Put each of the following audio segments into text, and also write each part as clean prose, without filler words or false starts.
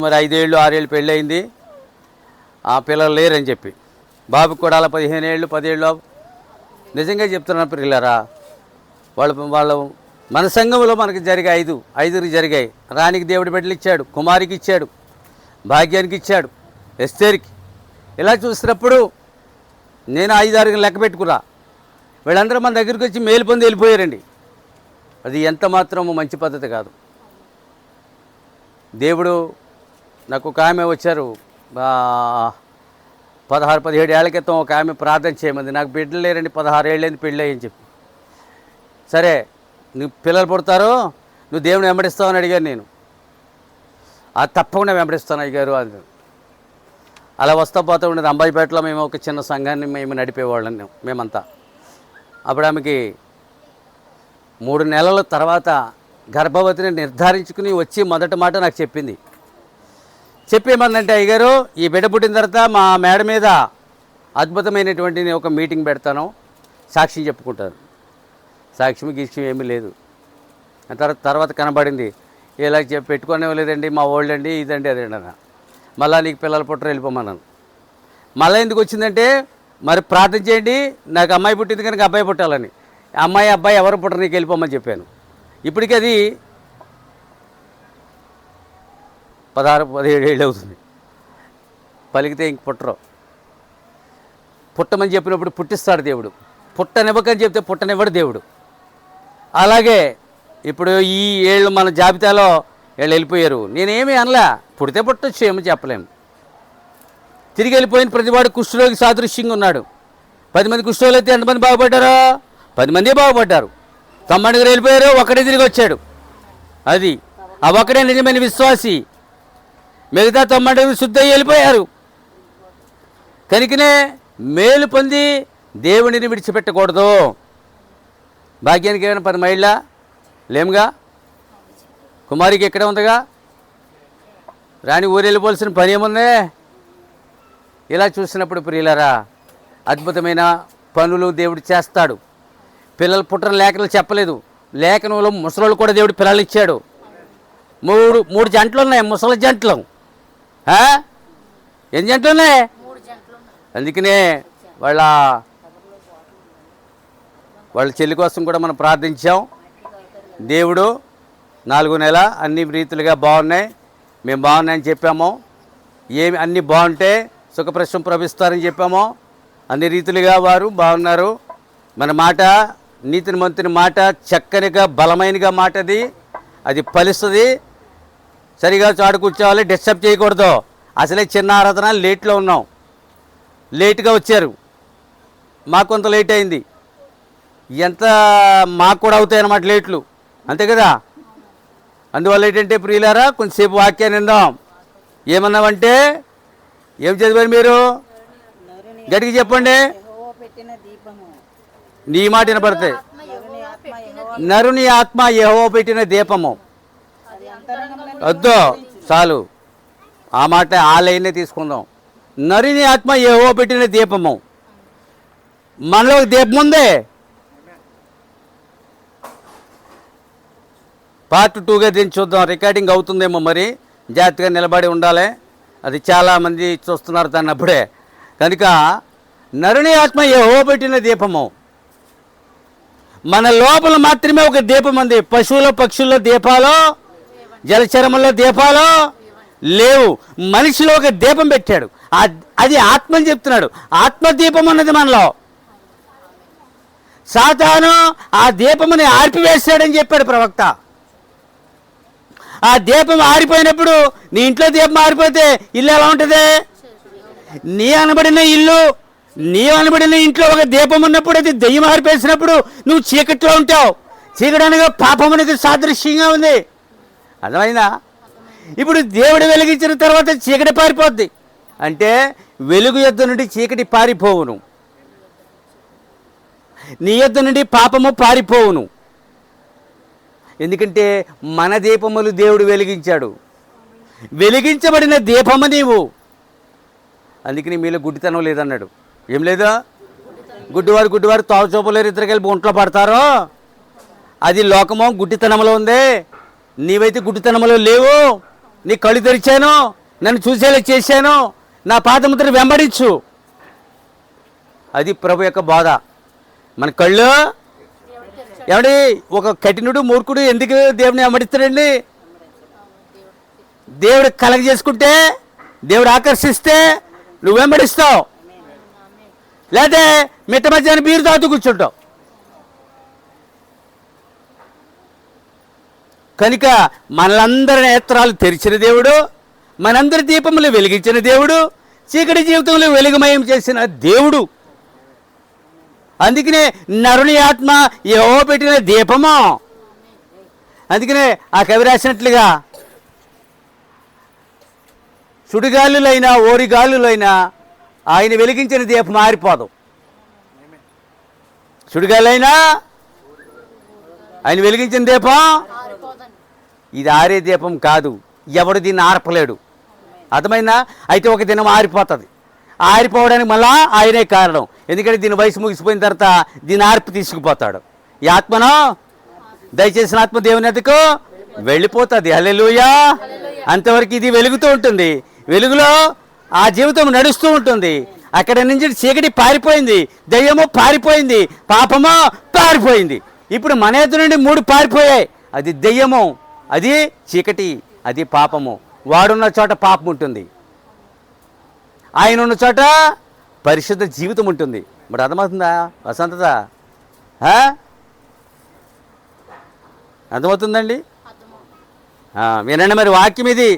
మరి 5 ఏళ్ళు 6 ఏళ్ళు పెళ్ళి అయింది, ఆ పిల్లలు లేరని చెప్పి. బాబుకి కూడా అలా 15 ఏళ్ళు 10 ఏళ్ళు. నిజంగా చెప్తున్నాను ప్రియులారా, వాళ్ళు మన సంఘంలో మనకి జరిగాయి 5 జరిగాయి. రాణికి దేవుడి బిడ్డలు ఇచ్చాడు, కుమారికి ఇచ్చాడు, భాగ్యానికి ఇచ్చాడు, ఎస్తేర్కి. ఇలా చూసినప్పుడు నేను 5-6 లెక్క పెట్టుకున్నా. వీళ్ళందరూ మన దగ్గరికి వచ్చి మేలు పొంది వెళ్ళిపోయారండి. అది ఎంత మాత్రము మంచి పద్ధతి కాదు. దేవుడు నాకు ఒక ఆమె వచ్చారు 16-17 ఏళ్ల క్రితం. ఒక ఆమె ప్రార్థన చేయమంది, నాకు బిడ్డలు లేరండి, 16 ఏళ్ళైంది పెళ్ళి అని చెప్పి. సరే నువ్వు పిల్లలు పుడతారో నువ్వు దేవుని వెంబడిస్తావని అడిగాను నేను. అది తప్పకుండా వెంబడిస్తాను అయ్యారు అని. అలా వస్తా పోతూ ఉండేది. అంబాజీపేటలో మేము ఒక చిన్న సంఘాన్ని మేము నడిపేవాళ్ళం మేమంతా. అప్పుడు ఆమెకి 3 నెలల తర్వాత గర్భవతిని నిర్ధారించుకుని వచ్చి మొదటి మాట నాకు చెప్పింది. చెప్పేమందంటే, అయ్యగారు ఈ బిడ్డ పుట్టిన తర్వాత మా మేడ మీద అద్భుతమైనటువంటి ఒక మీటింగ్ పెడతాను, సాక్ష్యం చెప్పుకుంటాను. సాక్ష్యం గీక్ష్యం ఏమీ లేదు. తర్వాత కనబడింది, ఇలా పెట్టుకునే లేదండి మా ఓల్డ్ ఇదండి అదేండి అన్న. మళ్ళీ నీకు పిల్లలు పుట్టరు వెళ్ళిపోమన్నాను. మళ్ళీ ఎందుకు వచ్చిందంటే, మరి ప్రార్థన చేయండి నాకు అమ్మాయి పుట్టింది కనుక అబ్బాయి పుట్టాలని. అమ్మాయి అబ్బాయి ఎవరు పుట్టరు నీకు వెళ్ళిపోమని చెప్పాను. ఇప్పటికీ అది 16-17 ఏళ్ళు అవుతుంది. పలికితే ఇంక పుట్టరు. పుట్టమని చెప్పినప్పుడు పుట్టిస్తాడు దేవుడు, పుట్టనివ్వకని చెప్తే పుట్టనివ్వడు దేవుడు. అలాగే ఇప్పుడు ఈ ఏళ్ళు మన జాబితాలో వీళ్ళు వెళ్ళిపోయారు. నేనేమీ అనలా, పుడితే పుట్టొచ్చు, ఏమో చెప్పలేము. తిరిగి వెళ్ళిపోయిన ప్రతివాడు కుష్ఠరోగి సాదృశ్యంగా ఉన్నాడు. 10 మంది కుష్ఠరోగులు అయితే ఎంతమంది బాగుపడ్డారో? 10 మందే బాగుపడ్డారు. 90 వెళ్ళిపోయారు, ఒకడే తిరిగి వచ్చాడు. అది ఆ ఒక్కడే నిజమైన విశ్వాసి. మిగతా 90 శుద్ధి వెళ్ళిపోయారు. కనుకనే మేలు పొంది దేవుడిని విడిచిపెట్టకూడదు. భాగ్యానికి ఏమైనా 10 మైళ్ళ లేముగా, కుమారికి ఎక్కడ ఉందిగా, రాణి ఊరు వెళ్ళిపోవాల్సిన పని ఏముంది? ఇలా చూసినప్పుడు ప్రియులారా, అద్భుతమైన పనులు దేవుడు చేస్తాడు. పిల్లలు పుట్టని లేఖలు చెప్పలేదు. లేఖనంలో ముసలోళ్ళు కూడా దేవుడు పిల్లలు ఇచ్చాడు. 3 జంటలు ఉన్నాయి, ముసలి జంటలు. ఎన్ని జంటలు ఉన్నాయి? అందుకనే వాళ్ళ చెల్లి కోసం కూడా మనం ప్రార్థించాం. దేవుడు 4 నెల అన్ని రీతులుగా బాగున్నాయి, మేము బాగున్నాయని చెప్పాము. ఏమి అన్నీ బాగుంటే సుఖప్రశ్నం ప్రభిస్తారని చెప్పాము. అన్ని రీతులుగా వారు బాగున్నారు. మన మాట నీతిని మంతుని మాట చక్కనిగా బలమైనగా మాట అది ఫలిస్తుంది. సరిగా చాటు కూర్చోవాలి, డిస్టర్బ్ చేయకూడదు. అసలే చిన్న ఆరాధన లేట్లో ఉన్నాం, లేట్గా వచ్చారు, మాకు కొంత లేట్ అయింది. ఎంత మాకు కూడా అవుతాయి అన్నమాట లేట్లు, అంతే కదా. అందువల్ల ఏంటంటే ప్రియులారా, కొంచెంసేపు వాక్యాన్ని విందాం. ఏమన్నామంటే, ఏం చదివారు మీరు? గట్టిగా చెప్పండి. నీ మాట వినపడతాయి. నరుని ఆత్మ యెహోవా పెట్టిన దీపము. వద్దు, చాలు ఆ మాట, ఆ లైనే తీసుకుందాం. నరుని ఆత్మ యెహోవా పెట్టిన దీపము. మనలో దీపం ఉంది. పార్ట్ 2గా దీన్ని చూద్దాం. రికార్డింగ్ అవుతుందేమో, మరి జాగ్రత్తగా నిలబడి ఉండాలి. అది చాలామంది చూస్తున్నారు దాన్ని అప్పుడే. కనుక నరుని ఆత్మ యెహోవా పెట్టిన దీపము. మన లోపల మాత్రమే ఒక దీపం ఉంది. పశువుల పక్షుల్లో దీపాలు, జలచరముల్లో దీపాలు లేవు. మనిషిలో ఒక దీపం పెట్టాడు, అది ఆత్మని చెప్తున్నాడు. ఆత్మదీపం ఉన్నది మనలో. సాతాను ఆ దీపముని ఆర్పివేశాడని చెప్పాడు ప్రవక్త. ఆ దీపం ఆరిపోయినప్పుడు, నీ ఇంట్లో దీపం ఆరిపోతే ఇల్లు ఎలా ఉంటుంది? నీ అనబడిన ఇల్లు, నీ అనబడిన ఇంట్లో ఒక దీపం ఉన్నప్పుడు, అది దెయ్యం ఆరిపేసినప్పుడు నువ్వు చీకట్లో ఉంటావు. చీకటి అనగా పాపమునికి సాదృశ్యంగా ఉంది. అర్థమైందా? ఇప్పుడు దేవుడు వెలిగించిన తర్వాత చీకటి పారిపోద్ది. అంటే వెలుగు యొద్ద నుండి చీకటి పారిపోవును, నీ యొద్ద నుండి పాపము పారిపోవును. ఎందుకంటే మన దీపములు దేవుడు వెలిగించాడు. వెలిగించబడిన దీపము నీవు. అందుకని మీలో గుడ్డితనం లేదన్నాడు. ఏం లేదా? గుడ్డివారు తావు చూపలేరు, ఇద్దరు కలిపి ఒంట్లో పడతారో. అది లోకమో గుడ్డితనంలో ఉంది. నీవైతే గుడ్డితనంలో లేవు. నీ కళ్ళు తెరిచాను, నన్ను చూసేలా చేశాను, నా పాదముద్ర వెంబడించు. అది ప్రభు యొక్క బోధ. మన కళ్ళు ఏమండి, ఒక కఠినుడు మూర్ఖుడు ఎందుకు దేవుని వెంబడిస్తాడండి? దేవుడు కలగ చేసుకుంటే, దేవుడు ఆకర్షిస్తే నువ్వు వెంబడిస్తావు, లేదా మిట్ట మధ్యాహ్నం బీరు తాగుతూ కూర్చుంటావు. కనుక మనందరి నేత్రాలు తెరిచిన దేవుడు, మనందరి దీపములు వెలిగించిన దేవుడు, చీకటి జీవితంలో వెలుగుమయం చేసిన దేవుడు. అందుకనే నరుని ఆత్మ యెహోవా పెట్టిన దీపము. అందుకనే ఆ కవి రాసినట్లుగా సుడిగాలులైనా ఓరిగాలులైనా ఆయన వెలిగించిన దీపం ఆరిపోదు. సుడిగాలైనా ఆయన వెలిగించిన దీపం ఇది ఆరే దీపం కాదు. ఎవడు దీన్ని ఆర్పలేడు. అర్థమైందా? అయితే ఒక దినం ఆరిపోతుంది. ఆరిపోవడానికి మళ్ళా ఆయనే కారణం. ఎందుకంటే దీని వయసు ముగిసిపోయిన తర్వాత దీని ఆర్పి తీసుకుపోతాడు. ఈ ఆత్మను దయచేసిన ఆత్మ దేవుని ఎద్దకు వెళ్ళిపోతుంది. హల్లెలూయా. అంతవరకు ఇది వెలుగుతూ ఉంటుంది. వెలుగులో ఆ జీవితం నడుస్తూ ఉంటుంది. అక్కడ నుంచి చీకటి పారిపోయింది, దయ్యము పారిపోయింది, పాపము పారిపోయింది. ఇప్పుడు మన ఎదురు నుండి 3 పారిపోయాయి. అది దయ్యము, అది చీకటి, అది పాపము. వాడున్న చోట పాపం ఉంటుంది, ఆయన ఉన్న చోట పరిశుద్ధ జీవితం ఉంటుంది. మరి అర్థమవుతుందా వసంతత? అర్థమవుతుందండి? వినండి మరి వాక్యం ఇది.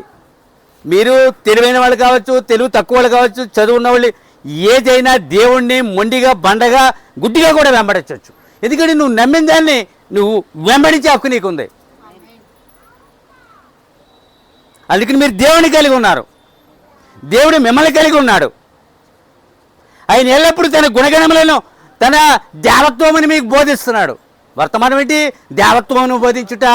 మీరు తెలివైన వాళ్ళు కావచ్చు, తెలుగు తక్కువ వాళ్ళు కావచ్చు, చదువు ఉన్న వాళ్ళు, ఏదైనా దేవుణ్ణి మొండిగా బండగా గుడ్డిగా కూడా వెంబడించవచ్చు. ఎందుకంటే నువ్వు నమ్మిన దాన్ని నువ్వు వెంబడించే హక్కు నీకుంది. అందుకని మీరు దేవుని కలిగి ఉన్నారు, దేవుడు మిమ్మల్ని కలిగి ఉన్నాడు. ఆయన ఎల్లప్పుడూ తన గుణగణములను, తన దేవత్వముని మీకు బోధిస్తున్నాడు. వర్తమానం ఏంటి? దేవత్వమును బోధించుట.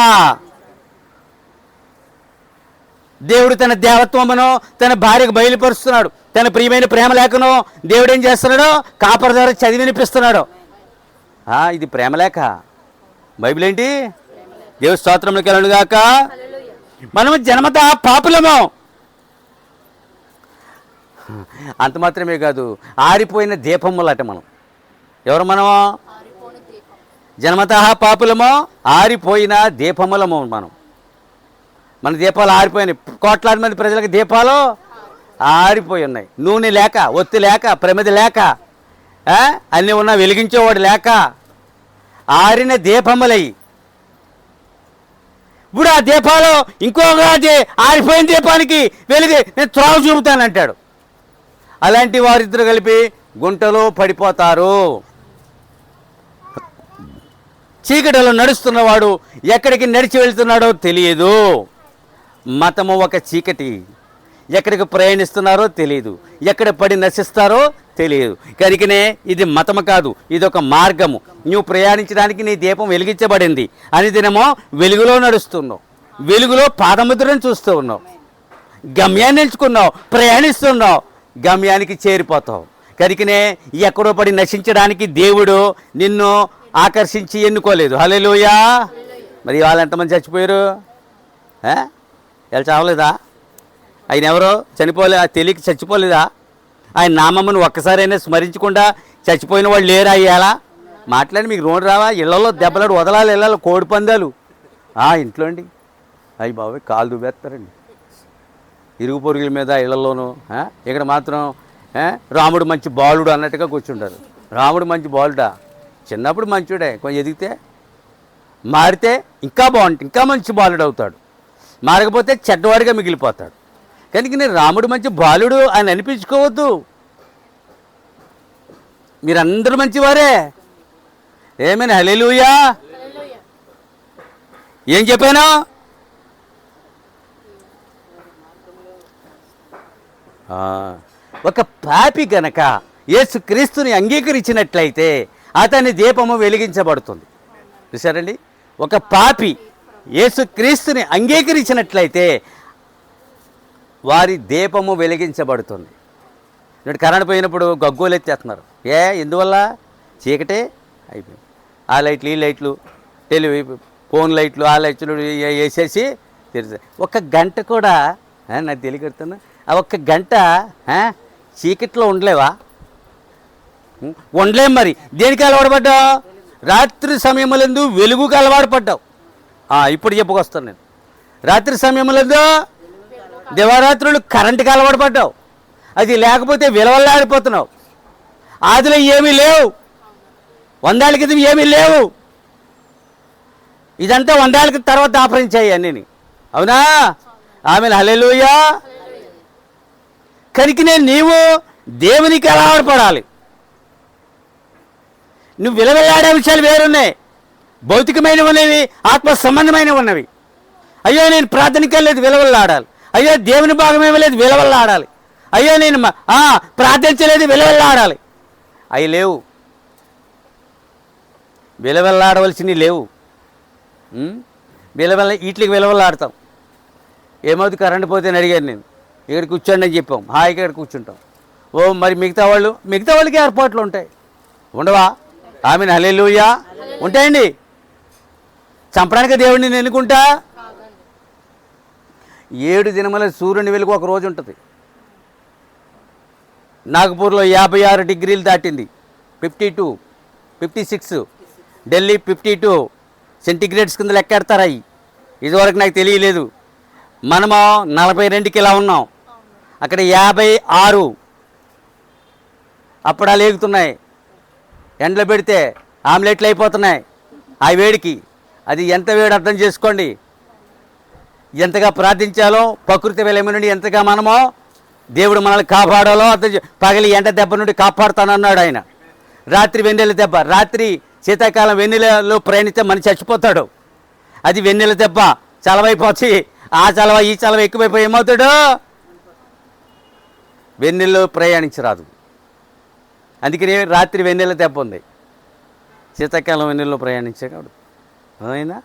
దేవుడు తన దేవత్వమును తన భార్యకు బయలుపరుస్తున్నాడు. తన ప్రియమైన ప్రేమ లేఖను దేవుడు ఏం చేస్తున్నాడో కాపర్ ద్వారా చదివి వినిపిస్తున్నాడు. ఇది ప్రేమలేఖ. బైబిల్ ఏంటి? దేవుడి స్తోత్రములకు కలుగుగాక. మనము జన్మత పాపులము. అంత మాత్రమే కాదు, ఆరిపోయిన దీపములట మనం. ఎవరు మనము? జన్మత పాపులము, ఆరిపోయిన దీపములము మనం. మన దీపాలు ఆరిపోయినాయి. కోట్లాది మంది ప్రజలకు దీపాలు ఆరిపోయి ఉన్నాయి. నూనె లేక, ఒత్తి లేక, ప్రమిద లేక, అన్నీ ఉన్నా వెలిగించేవాడు లేక ఆరిన దీపములయ్యి. ఇప్పుడు ఆ దీపాలు ఇంకొక ఆరిపోయిన దీపానికి వెలిగి నేను త్రోవ చూపుతానంటాడు. అలాంటి వారిద్దరు కలిపి గుంటలో పడిపోతారు. చీకటిలో నడుస్తున్నవాడు ఎక్కడికి నడిచి వెళ్తున్నాడో తెలియదు. మతము ఒక చీకటి. ఎక్కడికి ప్రయాణిస్తున్నారో తెలియదు, ఎక్కడ పడి నశిస్తారో తెలియదు. కనుకనే ఇది మతము కాదు, ఇది ఒక మార్గము. నువ్వు ప్రయాణించడానికి నీ దీపం వెలిగించబడింది. అనుదినమో వెలుగులో నడుస్తున్నావు, వెలుగులో పాదముద్రను చూస్తూ ఉన్నావు, గమ్యాన్ని ఎంచుకున్నావు, ప్రయాణిస్తున్నావు, గమ్యానికి చేరిపోతావు. కనుకనే ఎక్కడో పడి నశించడానికి దేవుడు నిన్ను ఆకర్షించి ఎన్నుకోలేదు. హల్లెలూయా. మరి వాళ్ళు ఎంతమంది చచ్చిపోయారు? వీళ్ళు చావలేదా? ఆయన ఎవరో చనిపోలే, తెలియక చచ్చిపోలేదా? ఆయన నామమ్మను ఒక్కసారైనా స్మరించకుండా చచ్చిపోయిన వాళ్ళు లేరా? అయ్యాలా మాట్లాడి మీకు రోడ్డు రావా? ఇళ్లలో దెబ్బలాడు వదలాలి, ఇళ్ళలో కోడి పందాలు ఇంట్లో అండి. అయ్యి బాబాయ్ కాలు దుబ్బేస్తారండి ఇరుగు పొరుగుల మీద ఇళ్లలోనూ. ఇక్కడ మాత్రం రాముడు మంచి బాలుడు అన్నట్టుగా కూర్చుంటారు. రాముడు మంచి బాలుడా? చిన్నప్పుడు మంచుడే, కొంచెం ఎదిగితే మారితే ఇంకా బాగుంటుంది, ఇంకా మంచి బాలుడు అవుతాడు. మారకపోతే చెడ్డవాడిగా మిగిలిపోతాడు. కనుక నేను రాముడు మంచి బాలుడు అని అనిపించుకోవద్దు. మీరందరూ మంచివారే. ఏమైనా హల్లెలూయా. ఏం చెప్పాను? ఒక పాపి గనక యేసుక్రీస్తుని అంగీకరించినట్లయితే అతని దీపము వెలిగించబడుతుంది. చూసారండి? ఒక పాపి యేసుక్రీస్తుని అంగీకరించినట్లయితే వారి దీపము వెలిగించబడుతుంది. ఇప్పుడు కరెంట్ పోయినప్పుడు గగ్గోలు ఎత్తేస్తున్నారు. ఎందువల్ల? చీకటే అయిపోయింది. ఆ లైట్లు, ఈ లైట్లు, ఫోన్ లైట్లు, ఆ లైట్లు వేసేసి తెరిచారు. 1 గంట కూడా నాకు తెలియకడుతున్నా ఆ ఒక్క గంట చీకట్లో ఉండలేవా? ఉండలేం. మరి దేనికి అలవాటు పడ్డావు? రాత్రి సమయములందు వెలుగుకి అలవాటు పడ్డావు. ఇప్పుడు చెప్పుకొస్తాను నేను. రాత్రి సమయములందు దివారాత్రులు కరెంటుకి అలవాటు పడ్డావు. అది లేకపోతే విలవల్లాడిపోతున్నావు. ఆదిలో ఏమీ లేవు, 100 ఏళ్ళ క్రితం ఏమీ లేవు. ఇదంతా 100 ఏళ్ళ తర్వాత ఆపరించాయి అన్నీ. అవునా? ఆమె హల్లెలూయా. కనుకనే నీవు దేవునికి అలవాటు పడాలి. నువ్వు విలవెల్లాడే విషయాలు వేరున్నాయి. భౌతికమైనవి ఉన్నవి, ఆత్మ సంబంధమైనవి ఉన్నవి. అయ్యో నేను ప్రార్థనకి వెళ్ళలేదు, విలవెల్లాడాలి. అయ్యో దేవుని భాగం ఏమలేదు, విలవెల్లాడాలి. అయ్యో నేను ప్రార్థించలేదు, విలవెల్లాడాలి. అవి లేవు. విలవెల్లాడవలసినవి లేవు. వీటికి విలవెల్లాడతాం. ఏమవుతుంది? కరెంట్ పోతే అని అడిగాను నేను. ఇక్కడ కూర్చోండి అని చెప్పాం. హాయిగా ఇక్కడ కూర్చుంటాం. మరి మిగతా వాళ్ళకి ఏర్పాట్లు ఉంటాయి, ఉండవా? ఆమెను హల్లెలూయా. ఉంటాయండి. చంపడానికి దేవుడిని నేను ఎన్నుకుంటా? 7 దినముల సూర్యుని వెలుగు ఒక రోజు ఉంటుంది. నాగపూర్లో 56 డిగ్రీలు దాటింది, 52, 56. ఢిల్లీ 52 సెంటిగ్రేడ్స్ కింద లెక్కెడతారు. అవి ఇదివరకు నాకు తెలియలేదు. మనము 42కి ఇలా ఉన్నాం, అక్కడ 56. అప్పుడాలు ఏగుతున్నాయి. ఎండలో పెడితే ఆమ్లెట్లు అయిపోతున్నాయి ఆ వేడికి. అది ఎంత వేడి అర్థం చేసుకోండి. ఎంతగా ప్రార్థించాలో, ప్రకృతి విలయం నుండి ఎంతగా మనమో దేవుడు మనల్ని కాపాడాలో అర్థం. పగలి ఎండ దెబ్బ నుండి కాపాడుతానన్నాడు ఆయన. రాత్రి వెన్నెల దెబ్బ. రాత్రి శీతాకాలం వెన్నెలలో ప్రయాణిస్తే మనిషి చచ్చిపోతాడు. అది వెన్నెల దెబ్బ చలవైపోతే ఆ చలవ ఈ చలవ ఎక్కువైపోయి ఏమవుతాడు? వెన్నెల్లో ప్రయాణించరాదు. అందుకని రాత్రి వెన్నెల దెబ్బ ఉంది, శీతాకాలం వెన్నెల్లో ప్రయాణించేవాడు. అవునా?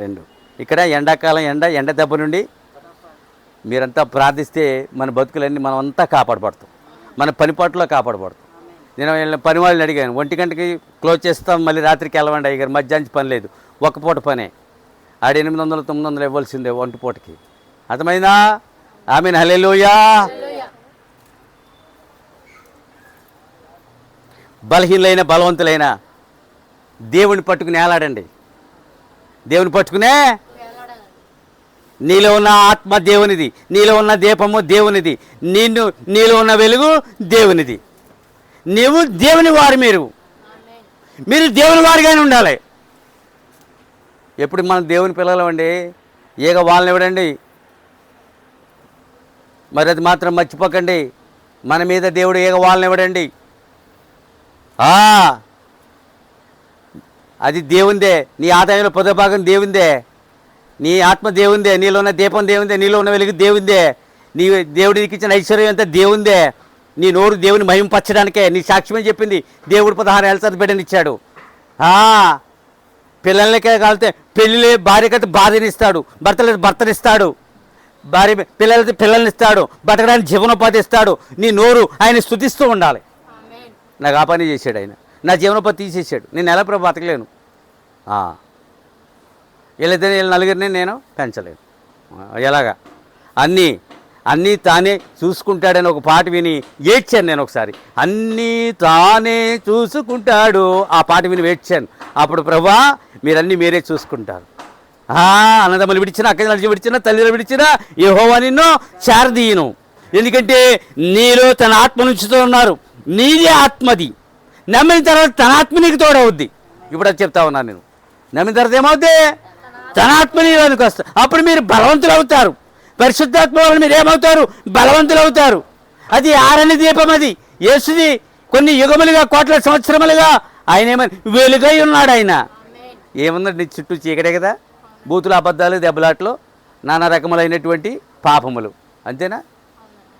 2. ఇక్కడ ఎండాకాలం ఎండ దెబ్బ నుండి మీరంతా ప్రార్థిస్తే మన బతుకులన్నీ మనం అంతా కాపాడబడతాం, మన పనిపాట్లో కాపాడబడతాం. నేను పని వాళ్ళని అడిగాను, 1 గంటకి క్లోజ్ చేస్తాం, మళ్ళీ రాత్రికి వెళ్ళవండి అయ్యారు. మధ్యాహ్నం పని లేదు, ఒక్క పూట పనే. ఆడ 800, 900 ఇవ్వాల్సిందే 1 పూటకి. అర్థమైందా? Amen hallelujah. బలహీనులైన బలవంతులైన దేవుని పట్టుకుని ఏలాడండి. దేవుని పట్టుకునే. నీలో ఉన్న ఆత్మ దేవునిది, నీలో ఉన్న దీపము దేవునిది, నీలో ఉన్న వెలుగు దేవునిది. నీవు దేవుని వారు, మీరు దేవుని వారిగానే ఉండాలి. ఎప్పుడు మనం దేవుని పిల్లలు అండి. ఈగ వాళ్ళని ఇవ్వడండి. మరి అది మాత్రం మర్చిపోకండి. మన మీద దేవుడు ఈగ వాళ్ళని ఇవ్వడండి. అది దేవుందే. నీ ఆదాయంలో 10వ భాగం దేవుందే. నీ ఆత్మ దేవుందే, నీలో ఉన్న దీపం దేవుందే, నీలో ఉన్న వెలుగు దేవుందే, నీ దేవుడికి ఇచ్చిన ఐశ్వర్యం అంతా దేవుందే. నీ నోరు దేవుని మహింపరచడానికే. నీ సాక్ష్యమే చెప్పింది. దేవుడు 16 ఏళ్ళ బిడ్డనిచ్చాడు. పిల్లలకే కాలితే పెళ్ళి భార్యకైతే బాధనిస్తాడు, భర్తనిస్తాడు, పిల్లలైతే పిల్లల్ని ఇస్తాడు, బతకడానికి జీవనోపాధి ఇస్తాడు. నీ నోరు ఆయన స్తుతిస్తూ ఉండాలి. నాకు ఆ పని చేశాడు ఆయన. నా జీవనోపాధి తీసేసాడు. నేను ఎలా ప్రభు బతకలేను. వీళ్ళైతే వీళ్ళ నలుగురిని నేను పెంచలేను. ఎలాగా? అన్నీ తానే చూసుకుంటాడని ఒక పాట విని ఏడ్చాను నేను ఒకసారి. అన్నీ తానే చూసుకుంటాడు, ఆ పాట విని ఏడ్చాను. అప్పుడు ప్రభా మీరన్నీ మీరే చూసుకుంటారు. అన్నదమ్ములు విడిచినా, అక్కలు విడిచినా, తల్లిదండ్రులు విడిచినా యెహోవా నిన్ను చేరదీయను. ఎందుకంటే నీలో తన ఆత్మ నుంచుతూ ఉన్నారు. నీదే ఆత్మది. నమ్మిన తర్వాత తన ఆత్మ నీకు తోడవుద్ది. ఇప్పుడు అది చెప్తా ఉన్నాను నేను. నమ్మిన తర్వాత ఏమవుద్ది? తన ఆత్మ నీలోనికి వస్తుంది. అప్పుడు మీరు బలవంతులు అవుతారు. పరిశుద్ధాత్మ వల్ల మీరు ఏమవుతారు? బలవంతులు అవుతారు. అది ఆరని దీపం. అది యేసుది. కొన్ని యుగములుగా, కోట్ల సంవత్సరములుగా ఆయన ఏమని వెలుగై ఉన్నాడు. ఆయన ఏమున్నాడు? నీ చుట్టూ చీకటే కదా. బూతులు, అబద్ధాలు, దెబ్బలాట్లు, నానా రకములైనటువంటి పాపములు. అంతేనా?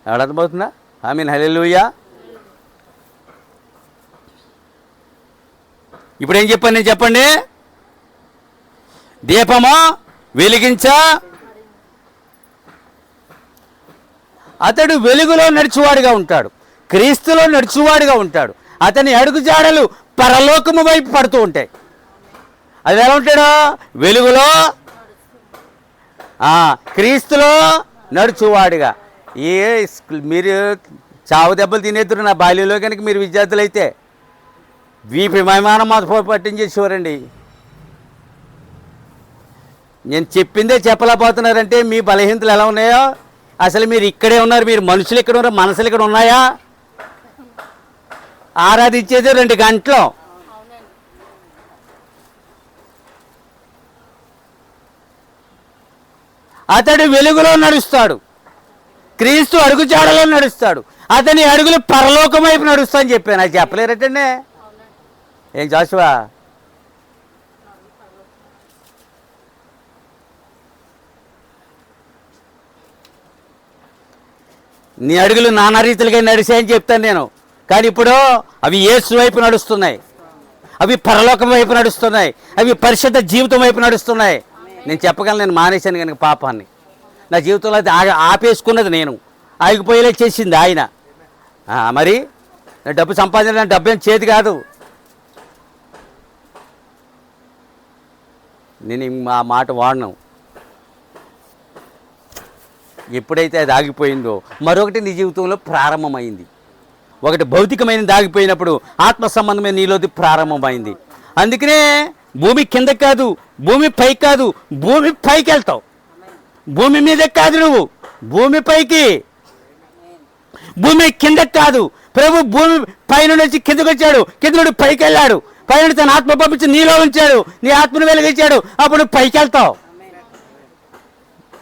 అర్థమవుతుందా? ఆమేన్ హల్లెలూయా. ఇప్పుడు ఏం చెప్పాను నేను? చెప్పండి. దీపము వెలిగించా అతడు వెలుగులో నడిచేవాడిగా ఉంటాడు, క్రీస్తులో నడిచేవాడిగా ఉంటాడు. అతని అడుగుజాడలు పరలోకము వైపు పడుతూ ఉంటాయి. అది ఎలా ఉంటాడు? వెలుగులో, క్రీస్తులో నడుచువాడుగా. మీరు చావు దెబ్బలు తినేద్దరు నా బాల్యంలో కనుక మీరు విద్యార్థులు అయితే వీపి విమానం మాత్రం పట్టించేసేవారండి. నేను చెప్పిందే చెప్పలేకపోతున్నారంటే మీ బలహీనతలు ఎలా ఉన్నాయో. అసలు మీరు ఇక్కడే ఉన్నారు, మీరు మనుషులు ఇక్కడ ఉన్నారు, మనసులు ఇక్కడ ఉన్నాయా? ఆరాధించేది 2 గంటలు. అతడు వెలుగులో నడుస్తాడు, క్రీస్తు అడుగుజాడలో నడుస్తాడు, అతని అడుగులు పరలోకం వైపు నడుస్తా అని చెప్పాను. అది చెప్పలేరటండి. ఏం జాషువా? నీ అడుగులు నానా రీతిలుగా నడిచాయని చెప్తాను నేను. కానీ ఇప్పుడు అవి యేసు వైపు నడుస్తున్నాయి, అవి పరలోకం వైపు నడుస్తున్నాయి, అవి పరిశుద్ధ జీవితం వైపు నడుస్తున్నాయి. నేను చెప్పగలను, నేను మానేశాను కనుక పాపాన్ని. నా జీవితంలో అది ఆపేసుకున్నది నేను, ఆగిపోయేలా చేసింది ఆయన. మరి డబ్బు సంపాదించిన డబ్బు ఏం చేతి కాదు. నేను ఆ మాట వాడను. ఎప్పుడైతే అది ఆగిపోయిందో మరొకటి నీ జీవితంలో ప్రారంభమైంది. ఒకటి భౌతికమైనది ఆగిపోయినప్పుడు ఆత్మ సంబంధమైన నీలోది ప్రారంభమైంది. అందుకనే భూమి కిందకి కాదు, భూమి పైకి కాదు, భూమి పైకి వెళ్తావు. భూమి మీదకి కాదు, నువ్వు భూమి పైకి. భూమి కిందకి కాదు, ప్రభు భూమి పైన నుంచి కిందకు వచ్చాడు, కింద నుండి పైకి వెళ్ళాడు, పైన తన ఆత్మ పంపించి నీలో ఉంచాడు, నీ ఆత్మను వెలిగించాడు, అప్పుడు నువ్వు పైకి వెళ్తావు.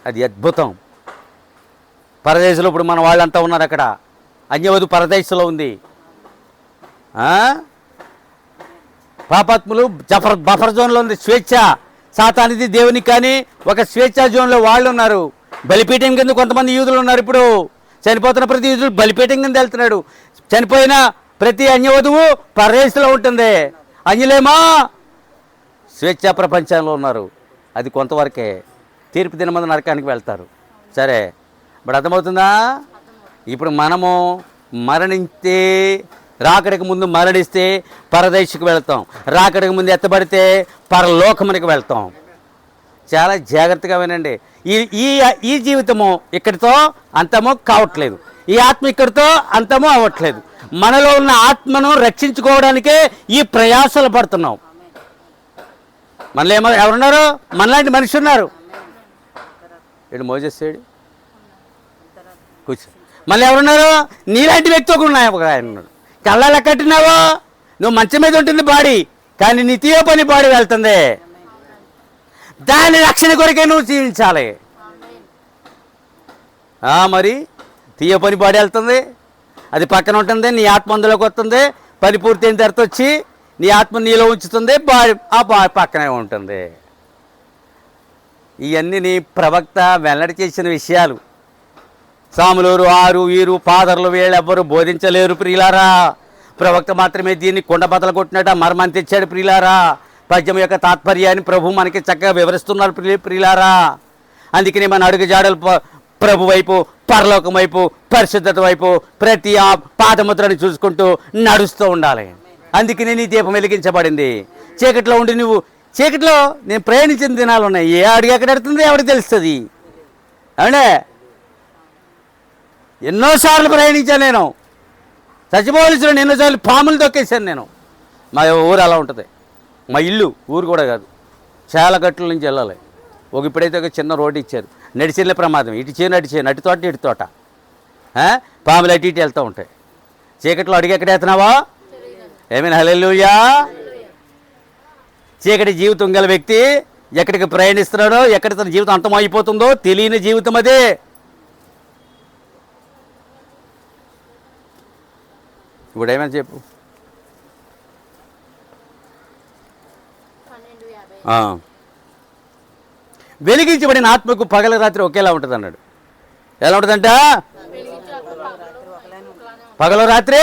అది అద్భుతం. పరదేశంలో ఇప్పుడు మన వాళ్ళంతా ఉన్నారు, అక్కడ అన్యవధు పరదేశంలో ఉంది. పాపాత్ములు బఫర్ జోన్లో ఉంది స్వేచ్ఛ. సాతానిది దేవునికి కానీ ఒక స్వేచ్ఛా జోన్లో వాళ్ళు ఉన్నారు. బలిపీఠం కింద కొంతమంది యూదులు ఉన్నారు. ఇప్పుడు చనిపోతున్న ప్రతి యూదులు బలిపీఠం కింద వెళ్తున్నాడు. చనిపోయిన ప్రతి అన్యవధువు పరదేశంలో ఉంటుంది. అన్యులేమో స్వేచ్ఛా ప్రపంచంలో ఉన్నారు. అది కొంతవరకే. తీర్పు దినమందు నరకానికి వెళ్తారు. సరే, ఇప్పుడు అర్థమవుతుందా? ఇప్పుడు మనము మరణిస్తే, రాకడికి ముందు మరణిస్తే పరదేశకు వెళ్తాం, రాకడికి ముందు ఎత్తబడితే పరలోకమునికి వెళ్తాం. చాలా జాగ్రత్తగా వినండి. ఈ జీవితము ఇక్కడితో అంతము కావట్లేదు, ఈ ఆత్మ ఇక్కడితో అంతము అవ్వట్లేదు. మనలో ఉన్న ఆత్మను రక్షించుకోవడానికే ఈ ప్రయాసలు పడుతున్నాం. మనలో ఎవరున్నారు? మనలాంటి మనిషి ఉన్నారు. ఇటు మోజెస్ ఏడు కూర్చో. మళ్ళీ ఎవరున్నారు? నీలాంటి వ్యక్తి ఒక ఆయన కళ్ళ కట్టినావో నువ్వు మంచం మీద ఉంటుంది బాడీ, కానీ నీ తీయ పని బాడీ వెళ్తుంది. దాని రక్షణ కొరకే నువ్వు జీవించాలి. మరి తీయ పని బాడీ వెళ్తుంది, అది పక్కన ఉంటుంది, నీ ఆత్మ అందులోకి వస్తుంది, పని పూర్తయిన తర్వాత వచ్చి నీ ఆత్మ నీలో ఉంచుతుంది, బాడీ పక్కనే ఉంటుంది. ఇవన్నీ నీ ప్రవక్త వెల్లడి చేసిన విషయాలు. సాములూరు, ఆరు, వీరు, ఫాదర్లు వీళ్ళెవ్వరూ బోధించలేరు ప్రియులారా. ప్రవక్త మాత్రమే దీన్ని కుండబద్దలు కొట్టినట్టు మర్మాన్ని తెచ్చాడు ప్రియులారా. పద్యం యొక్క తాత్పర్యాన్ని ప్రభు మనకి చక్కగా వివరిస్తున్నారు ప్రియులారా. అందుకని మన అడుగు జాడలు ప్రభు వైపు, పరలోకం వైపు, పరిశుద్ధత వైపు ప్రతి ఆ పాదముద్రని చూసుకుంటూ నడుస్తూ ఉండాలి. అందుకని నీ దీపం వెలిగించబడింది. చీకట్లో ఉండి నువ్వు చీకట్లో నేను ప్రయాణించిన దినాలు ఉన్నాయి. ఏ అడుగు ఎక్కడ ఎడుతుంది ఎవరికి తెలుస్తుంది? అవునే, ఎన్నోసార్లు ప్రయాణించాను నేను. చచ్చిపోవలసిన ఎన్నోసార్లు పాములు తొక్కేశాను నేను. మా ఊరు అలా ఉంటుంది. మా ఇల్లు ఊరు కూడా కాదు, చాలా గట్ల నుంచి వెళ్ళాలి. ఇప్పుడైతే ఒక చిన్న రోడ్డు ఇచ్చారు, నడిచేళ్ళే ప్రమాదం. ఇటు చేయను అటు చేయను, అటు తోట ఇటు తోట, పాములు అటు ఇటు వెళ్తూ ఉంటాయి. చీకట్లో అడుగు ఎక్కడ వేస్తున్నావా? ఏమైనా హల్లెలూయా. చీకటి జీవితం గల వ్యక్తి ఎక్కడికి ప్రయాణిస్తున్నాడో, ఎక్కడ తన జీవితం అంతమైపోతుందో తెలియని జీవితం అదే. ఇప్పుడు ఏమైనా చెప్పు. వెలిగించబడిన ఆత్మకు పగల రాత్రి ఒకేలా ఉంటుంది అన్నాడు. ఎలా ఉంటుందంట? పగలు రాత్రి.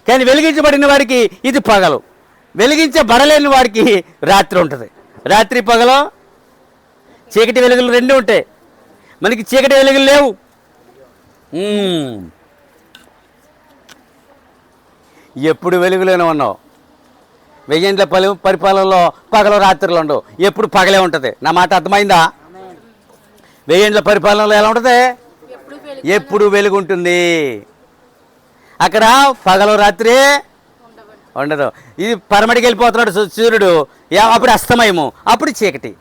కానీ వెలిగించబడిన వాడికి ఇది పగలు, వెలిగించబడలేని వాడికి రాత్రి ఉంటుంది. రాత్రి పగలు చీకటి వెలుగులు రెండు ఉంటాయి. మనకి చీకటి వెలుగులు లేవు. ఎప్పుడు వెలుగులోనే ఉన్నావు. 1000 ఏళ్ల పరిపాలనలో పగలు రాత్రులు ఉండవు, ఎప్పుడు పగలే ఉంటుంది. నా మాట అర్థమైందా? వెయ్యేండ్ల పరిపాలనలో ఎలా ఉంటుంది? ఎప్పుడు వెలుగుంటుంది. అక్కడ పగలు రాత్రి ఉండదు. ఇది పరమటికి వెళ్ళిపోతున్నాడు సూర్యుడు, అప్పుడు అస్తమయము, అప్పుడు చీకటి.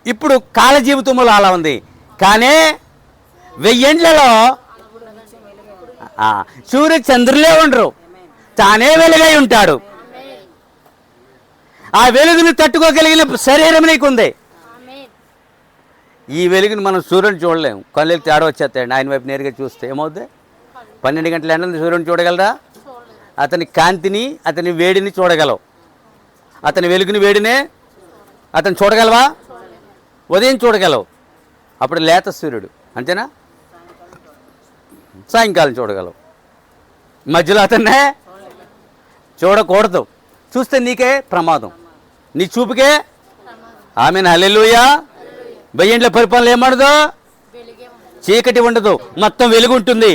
ఇప్పుడు కాల జీవితంలో అలా ఉంది. కానీ 1000 ఏండ్లలో సూర్య చంద్రులే ఉండరు, తానే వెలుగై ఉంటాడు. ఆ వెలుగును తట్టుకోగలిగిన శరీరం నీకుంది. ఈ వెలుగుని మనం సూర్యుని చూడలేము, కళ్ళకి తేడా వచ్చేస్తాయండి. ఆయన వైపు నేరుగా చూస్తే ఏమవుద్ది? 12 గంటల ఎండలు సూర్యుని చూడగలరా? అతని కాంతిని, అతని వేడిని చూడగలవు. అతని వెలుగుని, వేడినే అతను చూడగలవా? ఉదయం చూడగలవు, అప్పుడు లేత సూర్యుడు, అంతేనా? సాయంకాలం చూడగలవు, మధ్యలో అతన్నే చూడకూడదు. చూస్తే నీకే ప్రమాదం, నీ చూపుకే. ఆమేన్, హల్లెలూయా. 1000 ఏండ్ల పరిపాలన ఏమడదు? చీకటి ఉండదు, మొత్తం వెలుగు ఉంటుంది.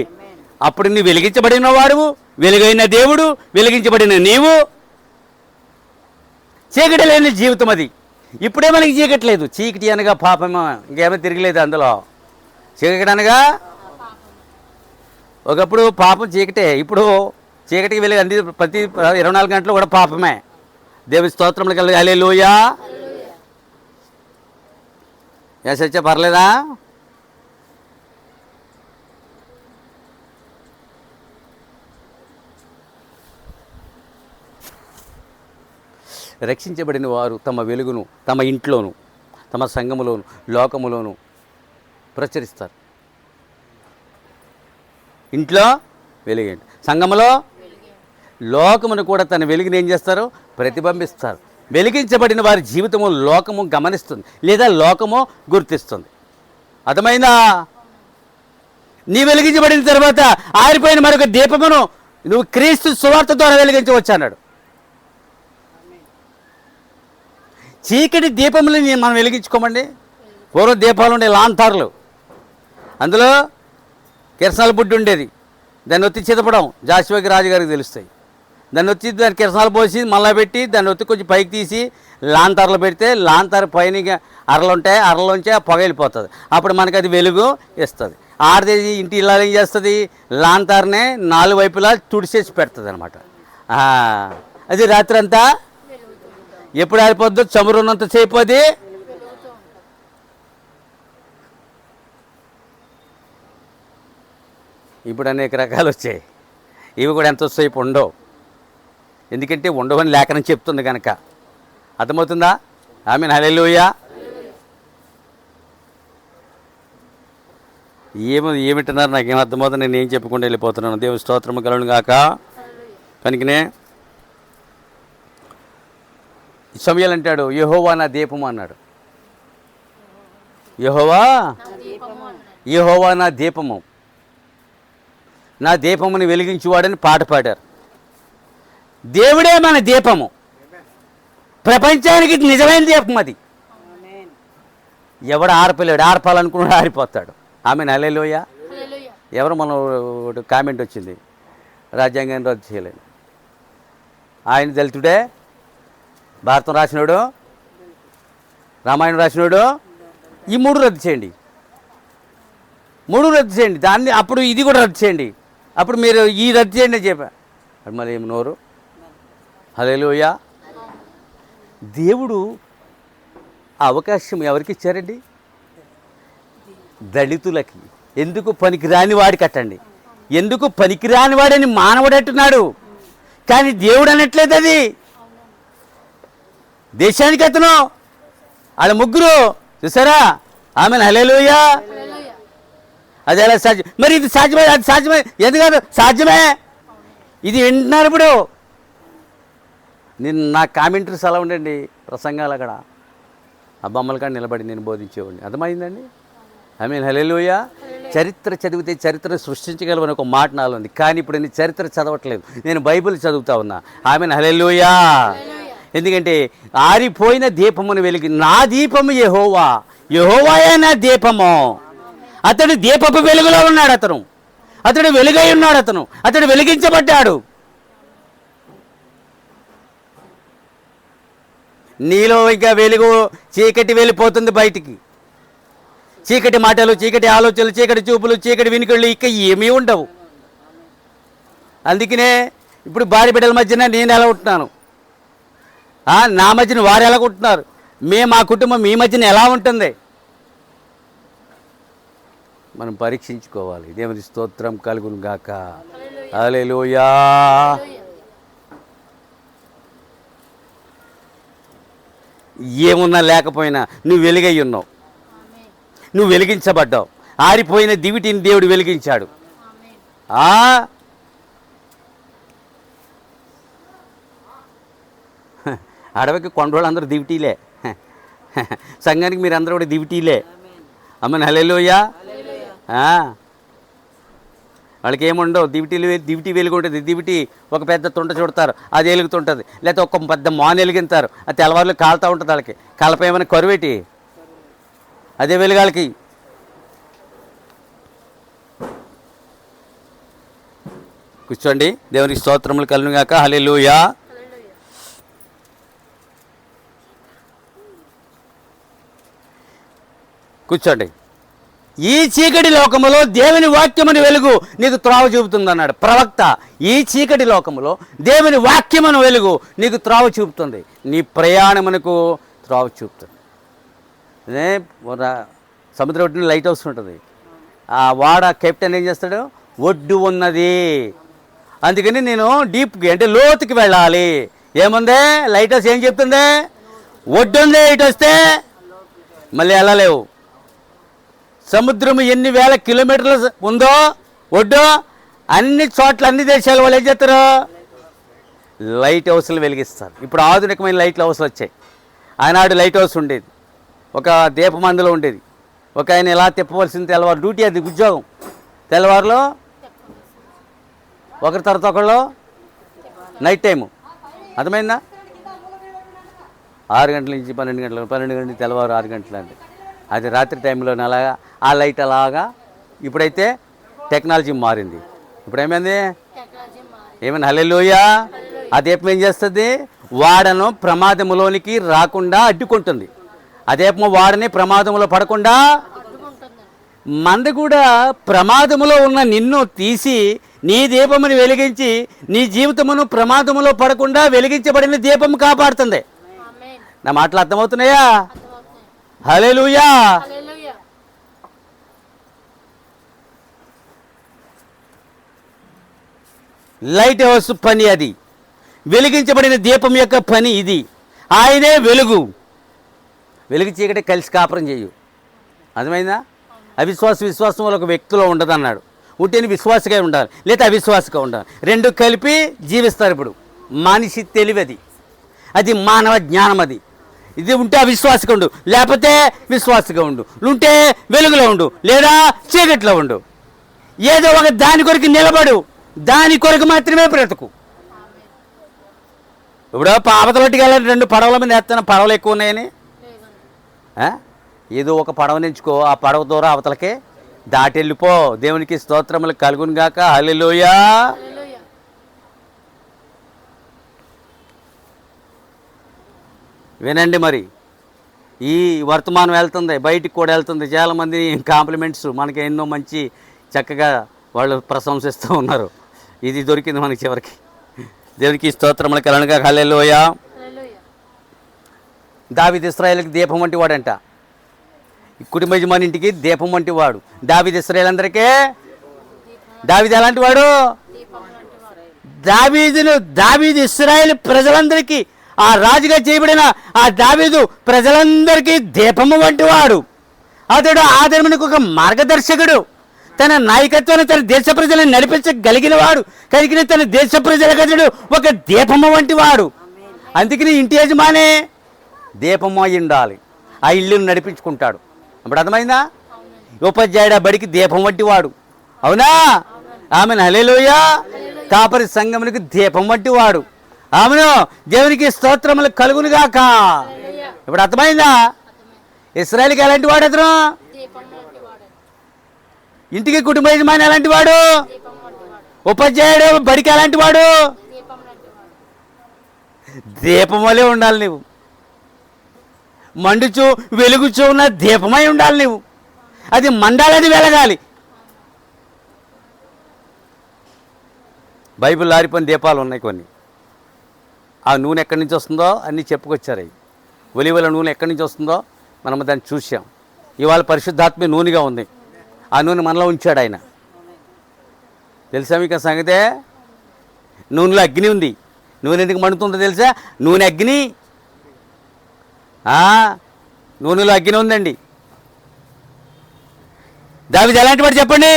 అప్పుడు నీ వెలిగించబడిన వాడువు, వెలుగైన దేవుడు, వెలిగించబడిన నీవు. చీకటి లేని జీవితం అది. ఇప్పుడే మనకి చీకటి లేదు. చీకటి అనగా పాపం, ఇంకేమో తిరగలేదు అందులో. చీకటి అనగా ఒకప్పుడు పాపం చీకటే, ఇప్పుడు చీకటికి వెలుగు అంది. ప్రతి 24 గంటలు కూడా పాపమే. దేవుని స్తోత్రములు కలిగి హల్లెలూయా. సత్య పర్లేదా? రక్షించబడిన వారు తమ వెలుగును తమ ఇంట్లోను, తమ సంఘములోను, లోకములోను ప్రచురిస్తారు. ఇంట్లో వెలుగేంటి, సంఘములో లోకమును కూడా తన వెలుగుని ఏం చేస్తారు? ప్రతిబింబిస్తారు. వెలిగించబడిన వారి జీవితము లోకము గమనిస్తుంది, లేదా లోకము గుర్తిస్తుంది. అర్థమైందా? నీ వెలిగించబడిన తర్వాత ఆరిపోయిన మరొక దీపమును నువ్వు క్రీస్తు సువార్త ద్వారా వెలిగించవచ్చు అన్నాడు. చీకటి దీపములని మనం వెలిగించుకోమండి. పూర్వ దీపాలు ఉండే లాంతార్లు, అందులో కిరసనాల బుడ్డి ఉండేది. దాన్ని ఒత్తి చిదపడం జాషువాకి రాజుగారికి తెలుస్తాయి. దాన్ని వచ్చి దాన్ని కిరసనాలు పోసి మళ్ళీ పెట్టి దాన్ని ఒత్తి కొంచెం పైకి తీసి లాంతార్లో పెడితే లాంతారు పైన అరలు ఉంటాయి, అరలోంచి ఆ పొగ వెళ్ళిపోతుంది. అప్పుడు మనకి అది వెలుగు ఇస్తుంది. ఆడది ఇంటి ఇలా ఏం చేస్తుంది? లాంతార్నే 4 వైపులా తుడిసేసి పెడుతుంది అనమాట. అది రాత్రి అంతా ఎప్పుడు ఆరిపోద్దు? చమురున్నంత సేపు అది. ఇప్పుడు అనేక రకాలు వచ్చాయి, ఇవి కూడా ఎంతసేపు ఉండవు. ఎందుకంటే ఉండవని లేఖనం చెప్తుంది కనుక. అర్థమవుతుందా? ఆమేన్, హల్లెలూయా. ఏమిటన్నారు నాకేం అర్థమవుతుంది, నేను ఏం చెప్పుకుంటూ వెళ్ళిపోతున్నాను. దేవుని స్తోత్రము కలుగును గాక. కనుకనే సమూయేలు అంటాడు, యెహోవా నా దీపము అన్నాడు. యెహోవా నా దీపము, నా దీపముని వెలిగించువాడని పాట పాడారు. దేవుడే మన దీపము, ప్రపంచానికి నిజమైన దీపం అది. ఎవడు ఆర్పలేడు, ఆర్పాలనుకున్నాడు ఆరిపోతాడు. ఆమెను హల్లెలూయా. ఎవరు మన కామెంట్ వచ్చింది, రాజ్యాంగాన్ని రద్దు చేయలేదు. ఆయన దళితుడే, భారతం రాసినోడు, రామాయణం రాసినోడు. ఈ 3 రద్దు చేయండి, 3 రద్దు చేయండి. దాన్ని అప్పుడు ఇది కూడా రద్దు చేయండి. అప్పుడు మీరు ఈ రద్దు చేయండి అని చెప్పా. అది మరి ఏమి నోరు. హల్లెలూయా. దేవుడు ఆ అవకాశం ఎవరికి ఇచ్చారండి? దళితులకి. ఎందుకు? పనికిరాని వాడి కట్టండి. ఎందుకు? పనికిరాని వాడని మానవుడు అంటున్నాడు, కానీ దేవుడు అనట్లేదు. అది దేశానికి అతను, వాళ్ళ 3 చూసారా? ఆమేన్, హల్లెలూయా. అది ఎలా సాధ్యం? మరి ఇది సాధ్యమే, అది సాధ్యమే, ఎందుకు కాదు? సాధ్యమే. ఇది వింటున్నారు ఇప్పుడు. నేను నా కామెంటరీస్ అలా ఉండండి, ప్రసంగాలు అక్కడ ఆ బొమ్మల కాడ నిలబడి నేను బోధించేవాడిని. అర్థమైందండి? ఆమేన్, హల్లెలూయా. చరిత్ర చదివితే చరిత్రను సృష్టించగలవని ఒక మాట నాలో ఉంది, కానీ ఇప్పుడు నేను చరిత్ర చదవట్లేదు, నేను బైబిల్ చదువుతా ఉన్నా. ఆమేన్, హల్లెలూయా. ఎందుకంటే ఆరిపోయిన దీపమును వెలిగి, నా దీపము యెహోవా, యెహోవాయే నా దీపము. అతడు దీపపు వెలుగులో ఉన్నాడు. అతడు వెలుగై ఉన్నాడు. అతడు వెలిగించబడ్డాడు. నీలో ఇంకా వెలుగు, చీకటి వెళ్ళిపోతుంది బయటికి. చీకటి మాటలు, చీకటి ఆలోచనలు, చీకటి చూపులు, చీకటి వినికిళ్ళు ఇక ఏమీ ఉండవు. అందుకనే ఇప్పుడు భార్య బిడ్డల మధ్యన నేను ఎలా ఉంటున్నాను, నా మధ్యన వారు ఎలా ఉంటున్నారు, మా కుటుంబం మీ మధ్యన ఎలా ఉంటుంది, మనం పరీక్షించుకోవాలి. దేవుని స్తోత్రం కలుగును గాక. హల్లెలూయా. ఏమున్నా లేకపోయినా నువ్వు వెలుగై ఉన్నావు, నువ్వు వెలిగించబడ్డావు. ఆరిపోయిన దివిటిని దేవుడు వెలిగించాడు. అడవికి కొండోళ్ళందరూ దివిటీలే, సంఘానికి మీరు అందరూ కూడా దివిటీలే. అమ్మని హల్లెలూయా. వాళ్ళకి ఏముండవు, దివిటి వెలుగు ఉంటుంది. దివిటి ఒక పెద్ద తుంట చుడతారు, అది వెలుగుతుంటుంది. లేకపోతే ఒక పెద్ద మాన్ వెలిగింతారు, అది తెల్లవారులు కాలుతూ ఉంటుంది. వాళ్ళకి కలప ఏమైనా కరువేటి, అదే వెలుగాలకి. కూర్చోండి. దేవునికి స్తోత్రములు కలుగును గాక. హల్లెలూయా. కూర్చోండి. ఈ చీకటి లోకములో దేవుని వాక్యముని వెలుగు నీకు త్రోవ చూపుతుంది అన్నాడు ప్రవక్త. ఈ చీకటి లోకములో దేవుని వాక్యమును వెలుగు నీకు త్రోవ చూపుతుంది, నీ ప్రయాణమునకు త్రోవ చూపుతుంది. అదే సముద్రం ఒడ్డున లైట్ హౌస్ ఉంటుంది. ఆ వాడ కెప్టెన్ ఏం చేస్తాడు, ఒడ్డు ఉన్నది, అందుకని నేను డీప్కి అంటే లోతుకి వెళ్ళాలి. ఏముంది లైట్ హౌస్ ఏం చెప్తుంది, ఒడ్డు ఉంది, ఇటు వస్తే మళ్ళీ వెళ్ళలేవు. సముద్రం ఎన్ని వేల కిలోమీటర్లు ఉందో ఒడ్డు, అన్ని చోట్ల అన్ని దేశాల వాళ్ళు ఏం చేస్తారు, లైట్ హౌస్లు వెలిగిస్తారు. ఇప్పుడు ఆధునికమైన లైట్ హౌస్లు వచ్చాయి. ఆనాడు లైట్ హౌస్ ఉండేది, ఒక దీపమందులో ఉండేది. ఒక ఆయన ఎలా తిప్పవలసింది, తెల్లవారు డ్యూటీ, అది ఉద్యోగం. తెల్లవారులో ఒకరి తర్వాత ఒకళ్ళు నైట్ టైము, అర్థమైందా? 6 గంటల నుంచి 12 గంటలు, 12 గంటల నుంచి తెల్లవారు 6 గంటలు అంటే అది రాత్రి టైంలో అలాగా ఆ లైట్ అలాగా. ఇప్పుడైతే టెక్నాలజీ మారింది. ఇప్పుడు ఏమైంది, ఏమైనా హల్లెలూయా. ఆ దీపం ఏం చేస్తుంది, వాడను ప్రమాదములోనికి రాకుండా అడ్డుకుంటుంది. ఆ దీపము వాడని ప్రమాదములో పడకుండా. మంది కూడా ప్రమాదములో ఉన్న నిన్ను తీసి నీ దీపమును వెలిగించి నీ జీవితమును ప్రమాదములో పడకుండా వెలిగించబడిన దీపము కాపాడుతుంది. నా మాటలు అర్థమవుతున్నాయా? హల్లెలూయా. లైట్ హౌస్ పని అది, వెలిగించబడిన దీపం యొక్క పని ఇది. ఆయనే వెలుగు. వెలుగు చీకటి కలిసి కాపురం చేయు, అర్థమైందా? విశ్వాసం ఒక వ్యక్తిలో ఉండదు అన్నాడు. ఉంటేనే విశ్వాసగా ఉండాలి, లేదా అవిశ్వాసగా ఉండాలి. రెండు కలిపి జీవిస్తారు. ఇప్పుడు మనిషి తెలివి అది మానవ జ్ఞానం. అది ఇది ఉంటే అవిశ్వాసగా ఉండు, లేకపోతే విశ్వాసగా ఉండు. ఉంటే వెలుగులో ఉండు, లేదా చీకట్లో ఉండు. ఏదో ఒక దాని కొరకు నిలబడు, దాని కొరకు మాత్రమే బ్రతుకు. ఇప్పుడు అవతలొట్టికి వెళ్ళాలి, 2 పడవల మీద వేస్తాను, పడవలు ఎక్కువ ఉన్నాయని. ఏదో ఒక పడవని ఎంచుకో, ఆ పడవ ద్వారా అవతలకే దాటి వెళ్ళిపో. దేవునికి స్తోత్రములు కలుగును గాక. హల్లెలూయా. వినండి, మరి ఈ వర్తమానం వెళ్తుంది, బయటికి కూడా వెళ్తుంది. చాలామంది కాంప్లిమెంట్స్ మనకి ఎన్నో మంచి చక్కగా వాళ్ళు ప్రశంసిస్తూ ఉన్నారు. ఇది దొరికింది మనకి చివరికి. దేవునికి స్తోత్రములు కలుగును గాక. హల్లెలూయా. దావీదు ఇశ్రాయేలుకి దీపం వంటి వాడంట. కుటుంబ యజమాని ఇంటికి దీపం వంటి వాడు. దావీదు ఇశ్రాయేలందరికీ. దావీదు ఎలాంటి వాడు? దావీదు ఇశ్రాయేలు ప్రజలందరికీ, ఆ రాజుగా చేయబడిన ఆ దావీదు ప్రజలందరికీ దీపము వంటి వాడు. అతడు ఆదరణకు ఒక మార్గదర్శకుడు. తన నాయకత్వాన్ని తన దేశ ప్రజలను నడిపించగలిగిన వాడు. కలిగిన తన దేశ ప్రజలకు అతడు ఒక దీపము వంటి వాడు. అందుకని ఇంటి యజమానే దీపము అయి ఉండాలి, ఆ ఇల్లును నడిపించుకుంటాడు. అప్పుడు అర్థమైందా? ఉపాధ్యాయుడు బడికి దీపం వంటి వాడు. అవునా? ఆమెను హల్లెలూయా. కాపరి సంఘమునికి దీపం వంటి వాడు. ఆమెను దేవునికి స్తోత్రములు కలుగును గాక. ఇప్పుడు అర్థమైందా? ఇశ్రాయేలుకి ఎలాంటి వాడు అతను? ఇంటికి కుటుంబ యజమాని ఎలాంటి వాడు? ఉపాధ్యాయుడు బడికి ఎలాంటి వాడు? దీపం వలె ఉండాలి నువ్వు. మండుచు వెలుగుచూ ఉన్న దీపమై ఉండాలి నువ్వు. అది మండాలి, అది వెలగాలి. బైబిల్ ఆరిపోయిన దీపాలు ఉన్నాయి కొన్ని. ఆ నూనె ఎక్కడి నుంచి వస్తుందో అన్నీ చెప్పుకొచ్చారు. అవి ఒలివల నూనె ఎక్కడి నుంచి వస్తుందో మనం దాన్ని చూసాం. ఇవాళ పరిశుద్ధాత్మ నూనెగా ఉంది. ఆ నూనె మనలో ఉంచాడు ఆయన. తెలుసా మీకు ఆ సంగతే? నూనెలో అగ్ని ఉంది. నూనె ఎందుకు మండుతుందో తెలుసా? నూనె అగ్ని. నూనెలో అగ్ని ఉందండి. దావీదు ఎలాంటి వాడు చెప్పండి?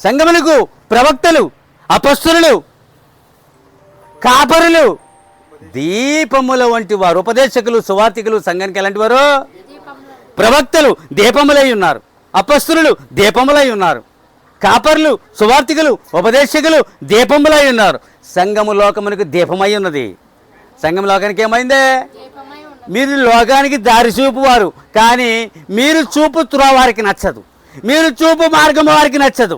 సంగమునకు ప్రవక్తలు, అపొస్తలులు, కాపరులు దీపముల వంటి వారు. ఉపదేశకులు, సువార్తికులు సంఘానికి ఎలాంటి వారు? ప్రవక్తలు దీపములై ఉన్నారు. అపొస్తలులు దీపములై ఉన్నారు. కాపరులు, సువార్తికులు, ఉపదేశకులు దీపములై ఉన్నారు. సంఘము లోకమునకు దీపమై ఉన్నది. సంఘం లోకానికి ఏమైందే? మీరు లోకానికి దారి చూపువారు, కానీ మీరు చూపు త్రోవ వారికి నచ్చదు. మీరు చూపు మార్గము వారికి నచ్చదు.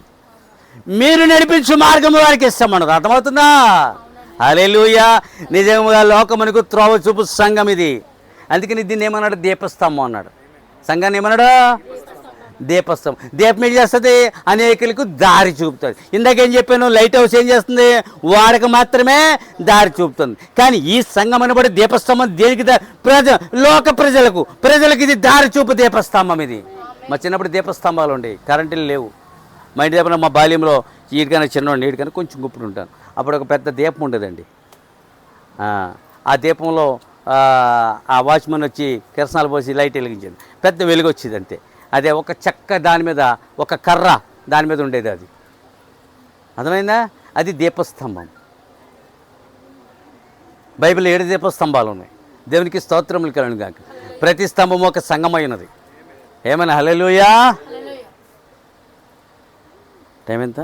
మీరు నడిపించు మార్గము వారికి ఇష్టం అన్నది. అర్థమవుతుందా? హల్లెలూయా. నిజంగా లోకమునకు త్రోవ చూపు సంఘం ఇది. అందుకని దీన్ని ఏమన్నాడు? దీపస్తంభం అన్నాడు. సంఘాన్ని ఏమన్నాడు? దీపస్తంభం. దీపం ఏం చేస్తుంది? అనేకులకు దారి చూపుతుంది. ఇందాకేం చెప్పాను? లైట్ హౌస్ ఏం చేస్తుంది? వాడికి మాత్రమే దారి చూపుతుంది. కానీ ఈ సంఘం అనబడి దీపస్తంభం దేనికి? లోక ప్రజలకు ఇది దారి చూపు దీపస్తంభం ఇది. మా చిన్నప్పుడు దీపస్తంభాలు ఉండే, కరెంటులు లేవు. మా ఇంటి దగ్గర మా బాల్యంలో ఈడికైనా చిన్నవాడిని, ఈడికైనా కొంచెం గుప్పుడు ఉంటాను. అప్పుడు ఒక పెద్ద దీపం ఉండేదండి. ఆ దీపంలో ఆ వాచ్మెన్ వచ్చి కిరసనాలు పోసి లైట్ వెలిగించింది. పెద్ద వెలుగు వచ్చేది అంతే. అదే ఒక చెక్క దాని మీద, ఒక కర్ర దాని మీద ఉండేది. అది అర్థమైందా? అది దీపస్తంభం. బైబిల్లో 7 దీపస్తంభాలు ఉన్నాయి. దేవునికి స్తోత్రములు కలుగును గాక. ప్రతి స్తంభము ఒక సంఘమై ఉన్నది. ఏమైనా? హల్లెలూయా. టైం ఎంత?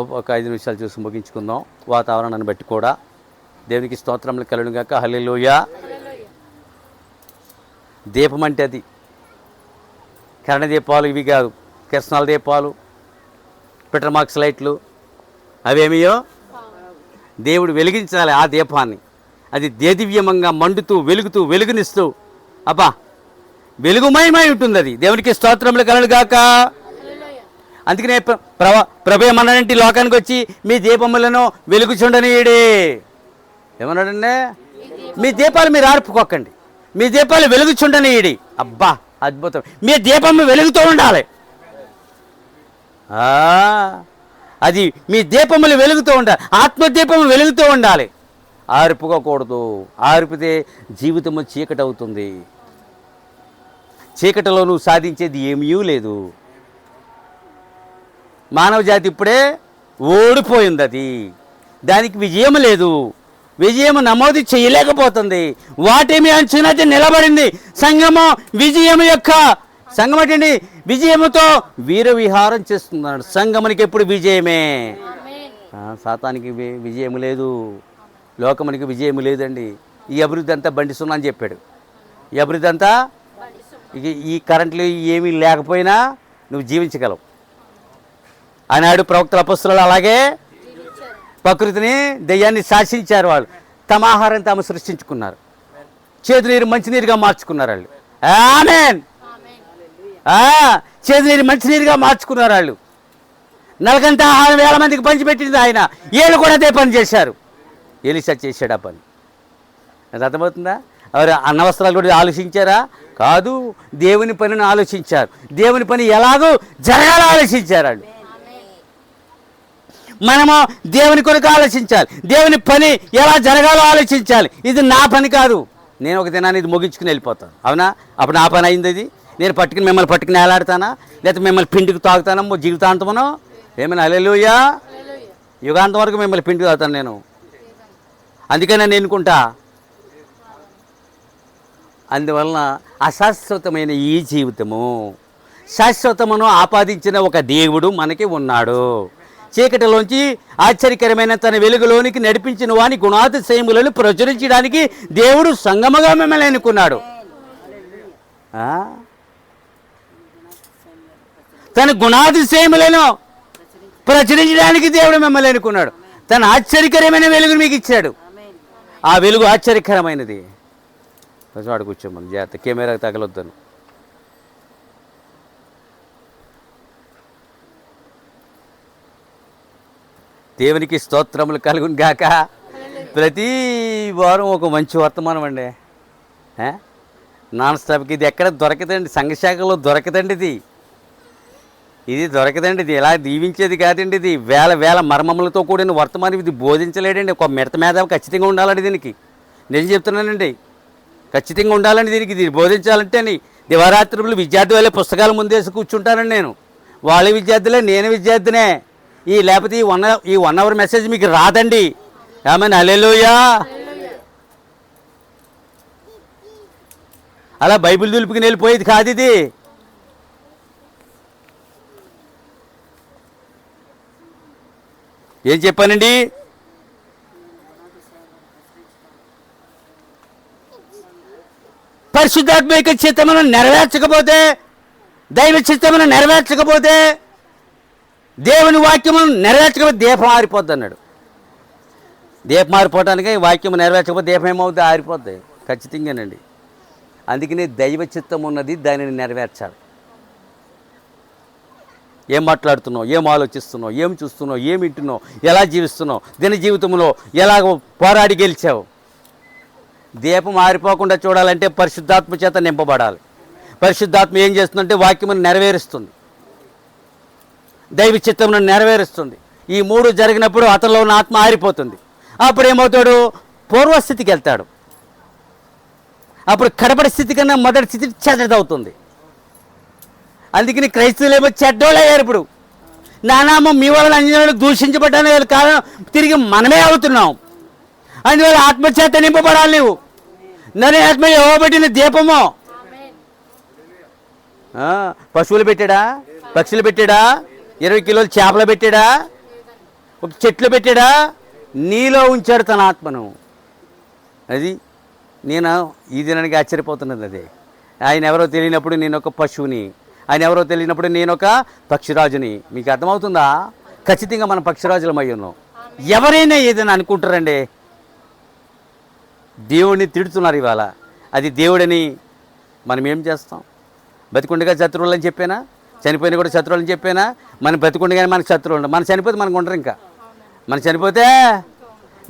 ఒక 5 నిమిషాలు చూసి ముగించుకుందాం. వాతావరణాన్ని బట్టి కూడా దేవునికి స్తోత్రములు కలుగును గాక. హల్లెలూయా. దీపం అంటే అది కరెంట్ దీపాలు ఇవి కాదు. కిరసనాల దీపాలు, పెట్రోల్ మార్క్స్ లైట్లు అవేమియో దేవుడు వెలిగించాలి ఆ దీపాన్ని. అది దేదివ్యమంగా మండుతూ వెలుగుతూ వెలుగునిస్తూ అబ్బా వెలుగుమయమై ఉంటుంది. అది దేవునికి స్తోత్రములు కలుగును గాక. అందుకనే ప్రభు ఏమన్నాడంటే లోకానికి వచ్చి మీ దీపములను వెలుగుచుండనీయుడే. ఏమన్నాడండి? మీ దీపాలు మీరు ఆర్పుకోకండి, మీ దీపాలు వెలుగుచుండనీయుడి. అబ్బా అద్భుతం. మీ దీపం వెలుగుతూ ఉండాలి. అది మీ దీపములు వెలుగుతూ ఉండాలి. ఆత్మదీపము వెలుగుతూ ఉండాలి. ఆర్పుకోకూడదు. ఆర్పితే జీవితము చీకటి అవుతుంది. చీకటిలో నువ్వు సాధించేది ఏమీ లేదు. మానవ జాతి ఇప్పుడే ఓడిపోయింది. అది దానికి విజయం లేదు. విజయం నమోదు చేయలేకపోతుంది. వాటేమి అంచునది నిలబడింది. సంఘము విజయం యొక్క సంఘం ఏంటండి? విజయముతో వీర విహారం చేస్తున్నాడు. సంఘమునికి ఎప్పుడు విజయమే. సాతానికి విజయం లేదు. లోకమునికి విజయం లేదండి. ఈ అభివృద్ధి అంతా బండి సున్నా అని చెప్పాడు. ఈ అభివృద్ధి అంతా ఈ కరెంట్లు ఏమీ లేకపోయినా నువ్వు జీవించగలవు. ఆనాడు ప్రవక్తల అపొస్తలులు అలాగే ప్రకృతిని దెయ్యాన్ని శాసించారు. వాళ్ళు తమ ఆహారం తాము సృష్టించుకున్నారు. చేదు నీరు మంచినీరుగా మార్చుకున్నారు వాళ్ళు. ఆమేన్. చేదు నీరు మంచినీరుగా మార్చుకున్నారు వాళ్ళు. నలగంట 6,000 మందికి పంచిపెట్టింది ఆయన. వీళ్ళు కూడా అదే పని చేశారు. ఎలీషా చేశాడు ఆ పని. అది అర్థమవుతుందా? ఎవరు అన్నవస్త్రాలు కూడా ఆలోచించారా? కాదు, దేవుని పనిని ఆలోచించారు. దేవుని పని ఎలాగో జరగాలో ఆలోచించారు వాళ్ళు. మనము దేవుని కొరకు ఆలోచించాలి. దేవుని పని ఎలా జరగాలో ఆలోచించాలి. ఇది నా పని కాదు. నేను ఒక దినాన్ని ఇది ముగించుకుని వెళ్ళిపోతాను. అవునా? అప్పుడు నా పని అయింది. అది నేను మిమ్మల్ని పట్టుకుని వేలాడతానా? లేకపోతే మిమ్మల్ని పిండికి తాగుతానా జీవితాంతమును? ఏమైనా? హల్లెలూయా. యుగాంతం వరకు మిమ్మల్ని పిండికి తాగుతాను నేను. అందుకనే నేను ఎన్నుకుంటా. అందువలన అశాశ్వతమైన ఈ జీవితము, శాశ్వతమును ఆపాదించిన ఒక దేవుడు మనకి ఉన్నాడు. చీకటిలోంచి ఆశ్చర్యకరమైన తన వెలుగులోనికి నడిపించిన వాని గుణాతిశయములను ప్రచురించడానికి దేవుడు సంగముగా మిమ్మల్ని ఎన్నుకున్నాడు. తన గుణాతిశయములను ప్రచురించడానికి దేవుడు మిమ్మల్ని ఎన్నుకున్నాడు. తన ఆశ్చర్యకరమైన వెలుగును మీకు ఇచ్చాడు. ఆ వెలుగు ఆశ్చర్యకరమైనది. కొంచెం వాడు కూర్చోమని జాగ్రత్త, కెమెరాకి తగలొద్దాను. దేవునికి స్తోత్రములు కలుగును గాక. ప్రతి వారం ఒక మంచి వర్తమానం అండి. నాన్ స్టాప్కి ఇది ఎక్కడ దొరకదండి, సంఘశాఖలో దొరకదండి. ఇది దొరకదండి. ఇది ఎలా దీవించేది కాదండి. ఇది వేల వేల మర్మములతో కూడిన వర్తమానం. ఇది బోధించలేడండి. ఒక మిడత మీద ఖచ్చితంగా ఉండాలండి దీనికి. నేను చెప్తున్నానండి, ఖచ్చితంగా ఉండాలండి దీనికి. ఇది బోధించాలంటే అని దివారాత్రులు విద్యార్థి వాళ్ళే పుస్తకాలు ముందేసి కూర్చుంటానండి నేను. వాళ్ళ విద్యార్థులే, నేను విద్యార్థినే. లేకపోతే ఈ 1 అవర్ మెసేజ్ మీకు రాదండి. ఆమేన్, హల్లెలూయా. అలా బైబిల్ దులుపుకుని వెళ్ళిపోయేది కాదు ఇది. ఏం చెప్పానండి? పరిశుద్ధాత్మ యొక్క చిత్తమును నెరవేర్చకపోతే, దైవ చిత్తమును నెరవేర్చకపోతే, దేవుని వాక్యమును నెరవేర్చకపోతే దీపం ఆరిపోద్ది అన్నాడు. దీపం ఆరిపోవటానికి వాక్యం నెరవేర్చకపోతే దీపం ఏమవుతుంది? ఆరిపోద్ది ఖచ్చితంగానండి. అందుకనే దైవ చిత్తం ఉన్నది, దానిని నెరవేర్చాలి. ఏం మాట్లాడుతున్నావు, ఏం ఆలోచిస్తున్నావు, ఏం చూస్తున్నావు, ఏం వింటున్నావు, ఎలా జీవిస్తున్నావు, దిన జీవితంలో ఎలాగ పోరాడి గెలిచావు. దీపం ఆరిపోకుండా చూడాలంటే పరిశుద్ధాత్మ చేత నింపబడాలి. పరిశుద్ధాత్మ ఏం చేస్తుందంటే వాక్యమును నెరవేరుస్తుంది, దైవ చిత్తమును నెరవేరుస్తుంది. ఈ 3 జరిగినప్పుడు అతనిలో ఉన్న ఆత్మ ఆరిపోతుంది. అప్పుడు ఏమవుతాడు? పూర్వస్థితికి వెళ్తాడు. అప్పుడు కడపడి స్థితి కన్నా మొదటి స్థితి చెడ్డదవుతుంది. అందుకని క్రైస్తవులేమో చెడ్డోళ్ళయ్యారు. ఇప్పుడు నానామో మీ వల్ల అన్యులకు దూషించబడ్డానికి కారణం తిరిగి మనమే అవుతున్నాం. అందువల్ల ఆత్మచేత నింపబడాలి. నువ్వు నన్ను ఆత్మ ఇవ్వబడిన దీపము. పశువులు పెట్టాడా, పక్షులు పెట్టాడా, 20 కిలోలు చేపలు పెట్టాడా, ఒక చెట్లు పెట్టాడా? నీలో ఉంచాడు తన ఆత్మను. అది నేను ఈ దినానికి ఆశ్చర్యపోతున్నది. అదే ఆయన ఎవరో తెలియనప్పుడు నేను ఒక పశువుని, ఆయన ఎవరో తెలియనప్పుడు నేను ఒక పక్షిరాజుని. మీకు అర్థమవుతుందా? ఖచ్చితంగా మనం పక్షిరాజులం అయి ఉన్నాం. ఎవరైనా ఏదైనా అనుకుంటారండి. దేవుడిని తిడుతున్నారు ఇవాళ. అది దేవుడని మనం ఏం చేస్తాం? బతికుండగా శత్రువులని చెప్పానా? చనిపోయినా కూడా శత్రువులని చెప్పానా? మనం బతికుండగానే మనకు శత్రువులు ఉండవు. మనం చనిపోతే మనకు ఉండరు. ఇంకా మనం చనిపోతే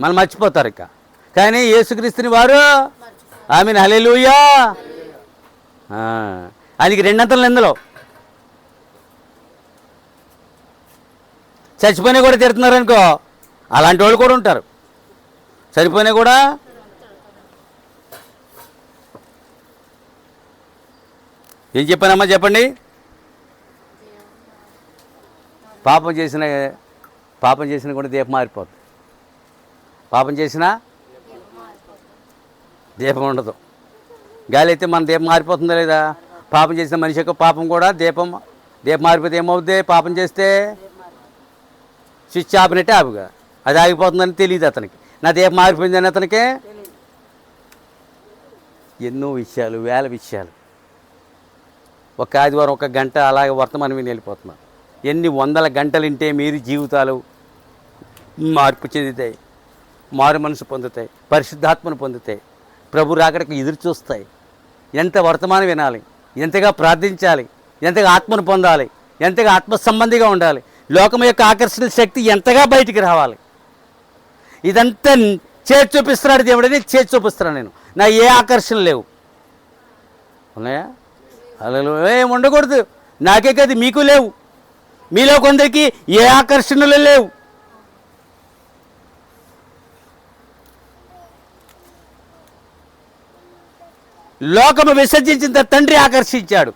మనం మర్చిపోతారు. ఇంకా కానీ యేసుక్రీస్తుని వారు ఆమేన్, హల్లెలూయా. ఆయనకి 2 అంతలు ఇందులో. చచ్చిపోయినా కూడా తిడుతున్నారు అనుకో, అలాంటి వాళ్ళు కూడా ఉంటారు. చనిపోయినా కూడా ఏం చెప్పానమ్మా చెప్పండి? పాపం చేసిన కూడా దీపం మారిపోతుంది. పాపం చేసినా దీపం ఉండదు. గాలి అయితే మన దీపం మారిపోతుందా లేదా? పాపం చేసిన మనిషి యొక్క పాపం కూడా దీపం మారిపోతే ఏమవుతుంది? పాపం చేస్తే స్విచ్ ఆపినట్టే ఆపుగా, అది ఆగిపోతుందని తెలియదు అతనికి. నా దీపం మారిపోయిందని అతనికే ఎన్నో విషయాలు, వేల విషయాలు. ఒక ఆదివారం 1 గంట అలాగే వర్తమానం విని వెళ్ళిపోతున్నారు. ఎన్ని వందల గంటలు వింటే మీరు జీవితాలు మార్పు చెందుతాయి, మారు మనసు పొందుతాయి, పరిశుద్ధాత్మను పొందుతాయి, ప్రభు రాకడకు ఎదురు చూస్తాయి. ఎంత వర్తమానం వినాలి, ఎంతగా ప్రార్థించాలి, ఎంతగా ఆత్మను పొందాలి, ఎంతగా ఆత్మ సంబంధిగా ఉండాలి, లోకం యొక్క ఆకర్షణ శక్తి ఎంతగా బయటికి రావాలి. ఇదంతా చేసి చూపిస్తున్నాడు దేవుడని. చేసి చూపిస్తున్నాను నేను. నా ఏ ఆకర్షణ లేవు. ఉన్నాయా? అలా ఏం ఉండకూడదు. నాకే కదా, మీకు లేవు. మీలో కొందరికి ఏ ఆకర్షణలు లేవు. లోకము విసర్జించిన తండ్రి ఆకర్షించాడు.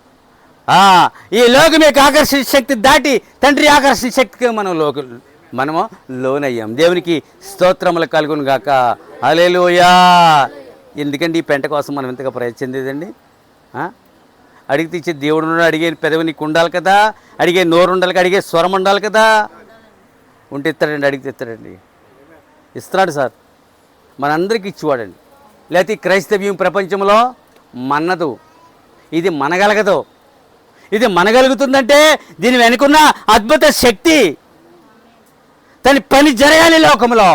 ఈ లోకం యొక్క ఆకర్షణ శక్తి దాటి తండ్రి ఆకర్షణ శక్తికి మనము లోనయ్యాం. దేవునికి స్తోత్రములు కలుగును గాక. హల్లెలూయా. ఎందుకండి ఈ పెంట కోసం మనం ఎంతగా ప్రయత్నం చెందేదండి? అడిగితే ఇచ్చే దేవుడు, అడిగే పెదవి నీకు ఉండాలి కదా, అడిగే నోరు ఉండాలి, అడిగే స్వరం ఉండాలి కదా. ఉంటే ఇస్తాడండి, అడిగితే ఇస్తాడండి. ఇస్తున్నాడు సార్, మనందరికీ ఇచ్చివాడండి. లేకపోతే క్రైస్తవ్యం ప్రపంచంలో మన్నదు. ఇది మనగలగదు. ఇది మనగలుగుతుందంటే దీని వెనుకున్న అద్భుత శక్తి, దాని పని జరగాలి లోకంలో.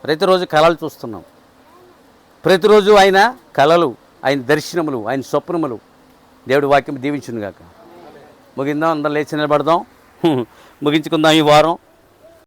ప్రతిరోజు కళలు చూస్తున్నాం. ప్రతిరోజు ఆయన కలలు, ఆయన దర్శనములు, ఆయన స్వప్నములు దేవుడి వాక్యం దీవించును గాక. ముగిందాం, అందరం లేచి నిలబడదాం, ముగించుకుందాం ఈ వారం.